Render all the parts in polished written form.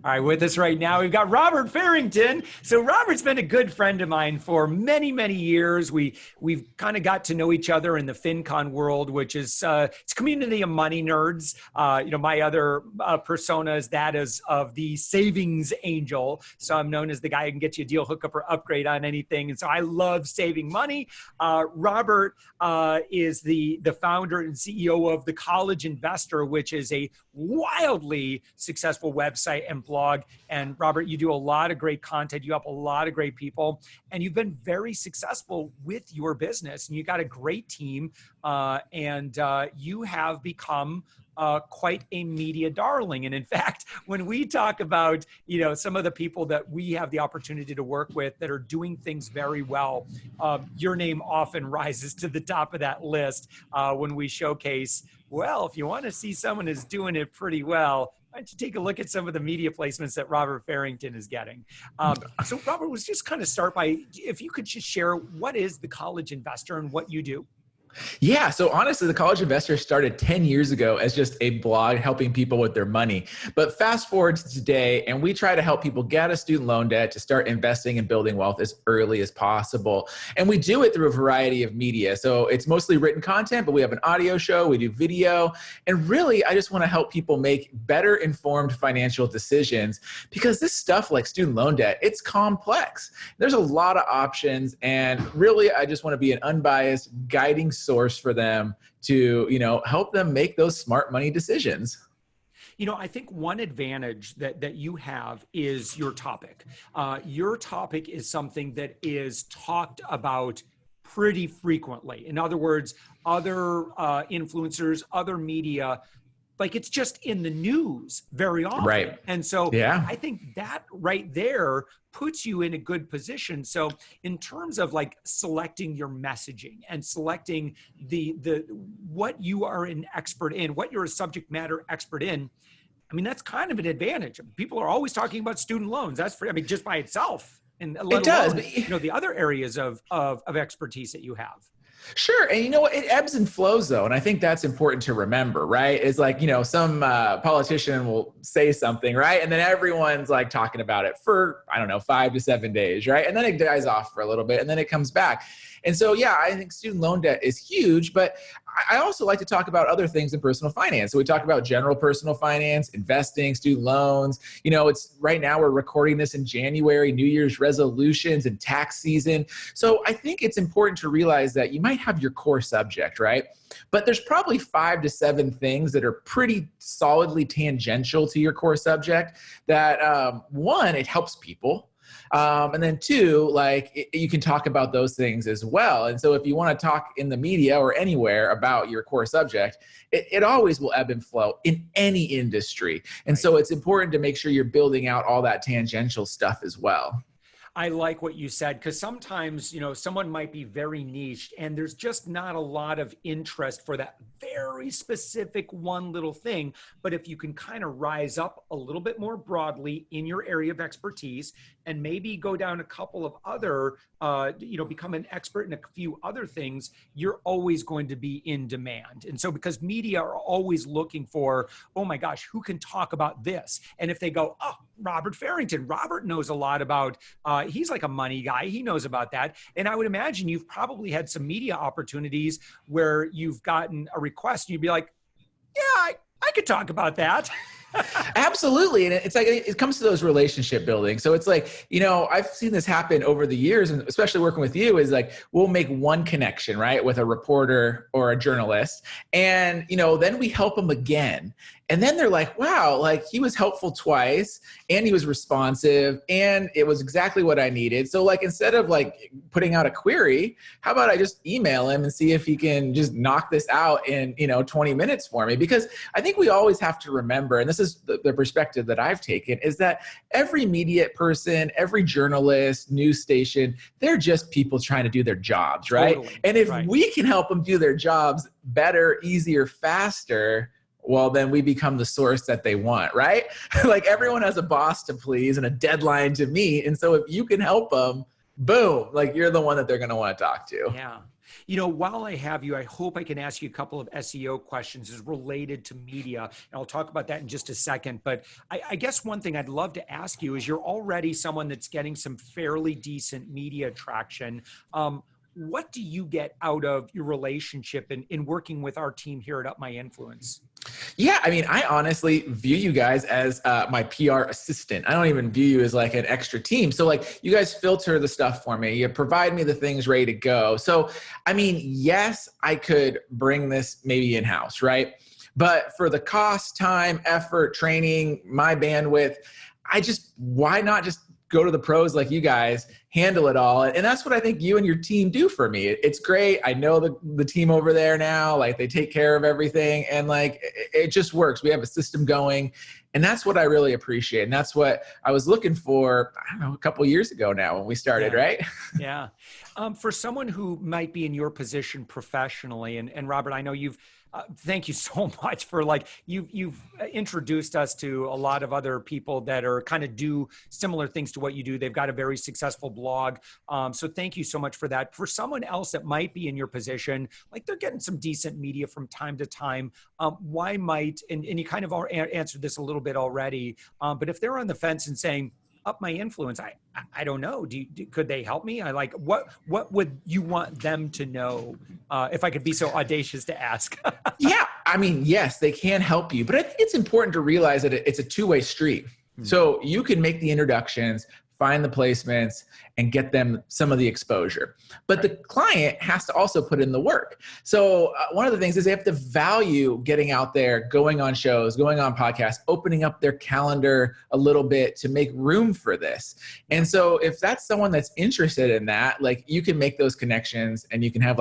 All right, with us right now, we've got Robert Farrington. So Robert's been a good friend of mine for many, many years. We've kind of got to know each other in the FinCon world, which is it's a community of money nerds. My other persona is that of the savings angel. So I'm known as the guy who can get you a deal, hookup, or upgrade on anything. And so I love saving money. Robert is the founder and CEO of The College Investor, which is a wildly successful website and blog. And Robert, you do a lot of great content. You help a lot of great people, and you've been very successful with your business. And you got a great team, and you have become quite a media darling. And in fact, when we talk about, some of the people that we have the opportunity to work with that are doing things very well, your name often rises to the top of that list when we showcase, well, if you want to see someone who's doing it pretty well, why don't you take a look at some of the media placements that Robert Farrington is getting. So Robert, was just kind of start by, if you could just share, what is The College Investor and what you do? Yeah. So honestly, The College Investor started 10 years ago as just a blog helping people with their money. But fast forward to today, and we try to help people get out of student loan debt to start investing and building wealth as early as possible. And we do it through a variety of media. So it's mostly written content, but we have an audio show, we do video. And really, I just want to help people make better informed financial decisions, because this stuff like student loan debt, it's complex. There's a lot of options. And really, I just want to be an unbiased guiding source for them to, help them make those smart money decisions. I think one advantage that you have is your topic. Your topic is something that is talked about pretty frequently. In other words, other influencers, other media, like it's just in the news very often. Right. And so yeah. I think that right there puts you in a good position. So in terms of like selecting your messaging and selecting the what you are an expert in, what you're a subject matter expert in, I mean, that's kind of an advantage. People are always talking about student loans. That's just by itself. And it does. The other areas of expertise that you have. Sure. And you know what? It ebbs and flows though. And I think that's important to remember, right? It's like, some politician will say something, right? And then everyone's like talking about it for, 5 to 7 days, right? And then it dies off for a little bit and then it comes back. And so, yeah, I think student loan debt is huge, but I also like to talk about other things in personal finance. So we talk about general personal finance, investing, student loans. It's right now we're recording this in January, New Year's resolutions and tax season. So I think it's important to realize that you might have your core subject, right? But there's probably 5 to 7 things that are pretty solidly tangential to your core subject that, one, it helps people. And then 2, you can talk about those things as well. And so if you want to talk in the media or anywhere about your core subject, it always will ebb and flow in any industry. And so it's important to make sure you're building out all that tangential stuff as well. I like what you said, because sometimes, someone might be very niched and there's just not a lot of interest for that very specific one little thing. But if you can kind of rise up a little bit more broadly in your area of expertise and maybe go down a couple of other, become an expert in a few other things, you're always going to be in demand. And so because media are always looking for, oh my gosh, who can talk about this? And if they go, oh, Robert Farrington, Robert knows a lot about, he's like a money guy. He knows about that. And I would imagine you've probably had some media opportunities where you've gotten a request and you'd be like, yeah, I could talk about that. Absolutely. And it's like, it comes to those relationship building. So it's like, I've seen this happen over the years, and especially working with you is like, we'll make one connection, right? With a reporter or a journalist. And, then we help them again. And then they're like, wow, like he was helpful twice and he was responsive and it was exactly what I needed. So like, instead of like putting out a query, how about I just email him and see if he can just knock this out in, 20 minutes for me? Because I think we always have to remember, and this is the perspective that I've taken, is that every media person, every journalist, news station, they're just people trying to do their jobs, right? Totally. And if we can help them do their jobs better, easier, faster, well, then we become the source that they want, right? Like everyone has a boss to please and a deadline to meet. And so if you can help them boom, like you're the one that they're going to want to talk to. Yeah. You know, while I have you, I hope I can ask you a couple of SEO questions as related to media. And I'll talk about that in just a second. But I guess one thing I'd love to ask you is, you're already someone that's getting some fairly decent media traction. What do you get out of your relationship in working with our team here at UpMyInfluence? Yeah, I mean, I honestly view you guys as my PR assistant. I don't even view you as like an extra team. So like, you guys filter the stuff for me. You provide me the things ready to go. So, I mean, yes, I could bring this maybe in-house, right? But for the cost, time, effort, training, my bandwidth, why not just go to the pros like you guys, handle it all. And that's what I think you and your team do for me. It's great. I know the team over there now, like they take care of everything, and like, it just works. We have a system going, and that's what I really appreciate. And that's what I was looking for, I don't know, a couple of years ago now when we started, right? Yeah. For someone who might be in your position professionally, and Robert, I know thank you so much for you've introduced us to a lot of other people that are kind of do similar things to what you do. They've got a very successful blog. So thank you so much for that. For someone else that might be in your position, like they're getting some decent media from time to time, why might, and you kind of answered this a little bit already, but if they're on the fence and saying, UpMyInfluence, I don't know. Could they help me? What would you want them to know? If I could be so audacious to ask. Yeah, I mean, yes, they can help you, but I think it's important to realize that it's a two-way street. Mm-hmm. So you can make the introductions, find the placements, and get them some of the exposure. But the client has to also put in the work. So one of the things is they have to value getting out there, going on shows, going on podcasts, opening up their calendar a little bit to make room for this. And so if that's someone that's interested in that, like you can make those connections, and you can have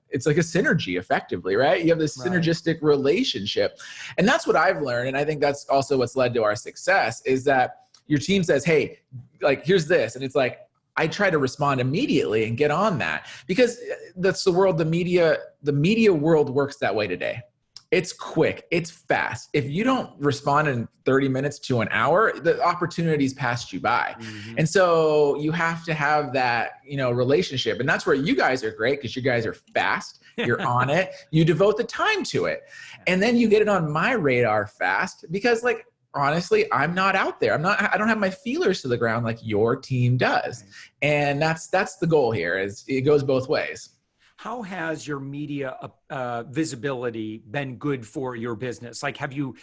it's like a synergy effectively, right? You have this synergistic relationship. And that's what I've learned. And I think that's also what's led to our success, is that your team says, hey, like, here's this. And it's like, I try to respond immediately and get on that, because that's the world. The media world works that way today. It's quick. It's fast. If you don't respond in 30 minutes to an hour, the opportunities passed you by. Mm-hmm. And so you have to have that, relationship. And that's where you guys are great, because you guys are fast. You're on it. You devote the time to it. And then you get it on my radar fast, because honestly, I'm not out there. I don't have my feelers to the ground like your team does. And that's the goal here, is it goes both ways. How has your media visibility been good for your business? Like, do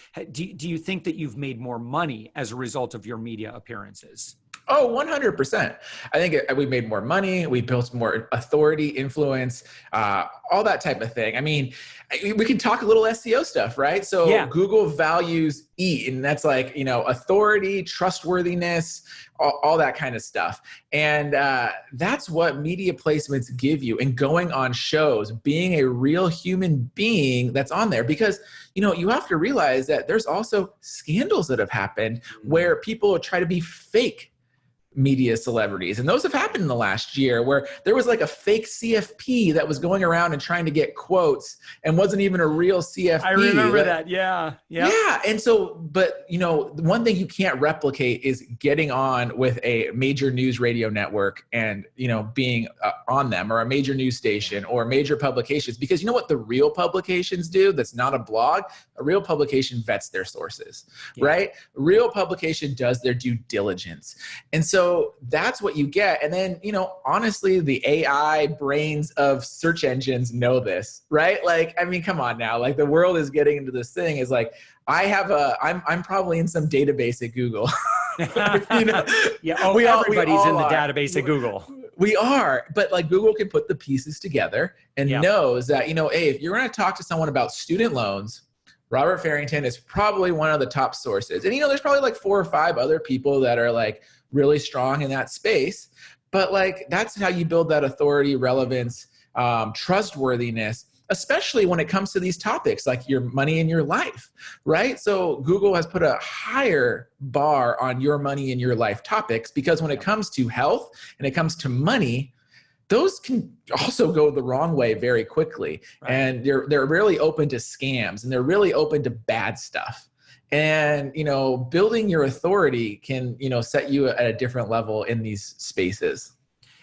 you think that you've made more money as a result of your media appearances? Oh, 100%. I think we made more money. We built more authority, influence, all that type of thing. I mean, we can talk a little SEO stuff, right? So yeah. Google values E, and that's authority, trustworthiness, all that kind of stuff. And that's what media placements give you, and going on shows, being a real human being that's on there. Because, you have to realize that there's also scandals that have happened where people try to be fake media celebrities. And those have happened in the last year, where there was like a fake CFP that was going around and trying to get quotes and wasn't even a real CFP. I remember that. Yeah. Yeah. And so, but one thing you can't replicate is getting on with a major news radio network and, being on them, or a major news station, or major publications, because you know what the real publications do? That's not a blog. A real publication vets their sources, right? A real publication does their due diligence. And so that's what you get. And then, honestly, the AI brains of search engines know this, right? Come on now, the world is getting into this thing is I'm probably in some database at Google. Yeah. Oh, everybody's in the database at Google. We are, but Google can put the pieces together and knows that, hey, if you're going to talk to someone about student loans, Robert Farrington is probably one of the top sources. And, there's probably 4 or 5 other people that are really strong in that space. But that's how you build that authority, relevance, trustworthiness, especially when it comes to these topics like your money in your life, right? So Google has put a higher bar on your money in your life topics, because when it comes to health and it comes to money, those can also go the wrong way very quickly. Right. And they're really open to scams, and they're really open to bad stuff. And, building your authority can, set you at a different level in these spaces.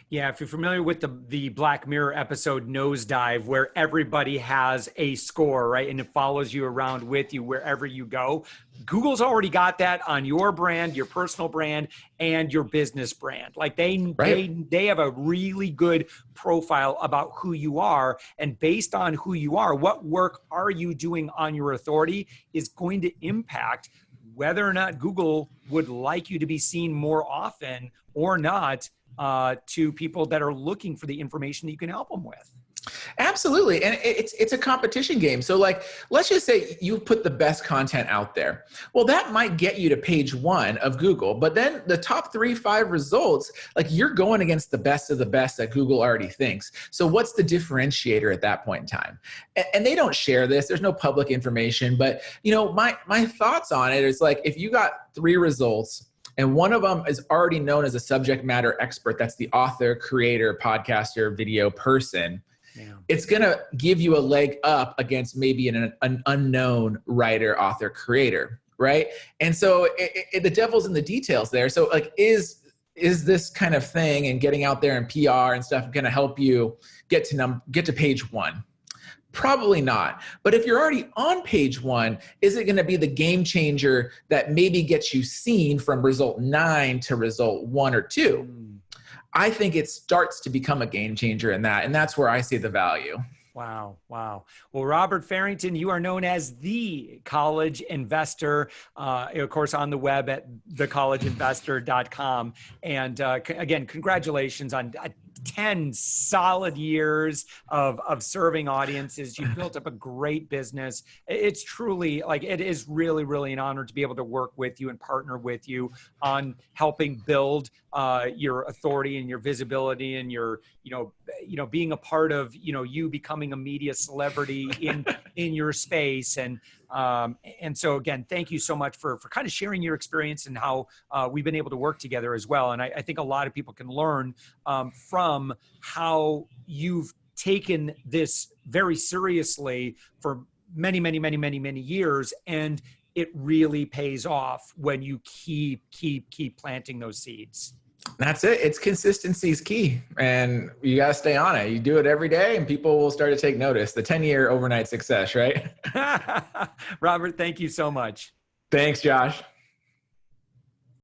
Yeah, if you're familiar with the Black Mirror episode Nosedive, where everybody has a score, right? And it follows you around with you wherever you go. Google's already got that on your brand, your personal brand, and your business brand. Like they have a really good profile about who you are. And based on who you are, what work are you doing on your authority is going to impact whether or not Google would like you to be seen more often or not, to people that are looking for the information that you can help them with. Absolutely. And it's a competition game. So like, let's just say you put the best content out there. Well, that might get you to page 1 of Google, but then the top 3, 5 results, like you're going against the best of the best that Google already thinks. So what's the differentiator at that point in time? And they don't share this. There's no public information, but you know, my thoughts on it is like, if you got 3 results, and one of them is already known as a subject matter expert, that's the author, creator, podcaster, video person, it's going to give you a leg up against maybe an unknown writer, author, creator, right? And so the devil's in the details there. So like, is this kind of thing and getting out there and PR and stuff going to help you get to page 1? Probably not. But if you're already on page 1, is it going to be the game changer that maybe gets you seen from result 9 to result 1 or 2? I think it starts to become a game changer in that. And that's where I see the value. Wow. Wow. Well, Robert Farrington, you are known as the college investor, of course, on the web at thecollegeinvestor.com. And again, congratulations on 10 solid years of serving audiences. You've built up a great business. It's truly like, it is really, really an honor to be able to work with you and partner with you on helping build your authority and your visibility and your, being a part of, you becoming a media celebrity in your space. And so again, thank you so much for kind of sharing your experience and how we've been able to work together as well. And I think a lot of people can learn from how you've taken this very seriously for many, many, many, many, many years. And it really pays off when you keep planting those seeds. That's it. It's consistency is key, and you got to stay on it. You do it every day and people will start to take notice. The 10-year overnight success, right? Robert, thank you so much. Thanks, Josh.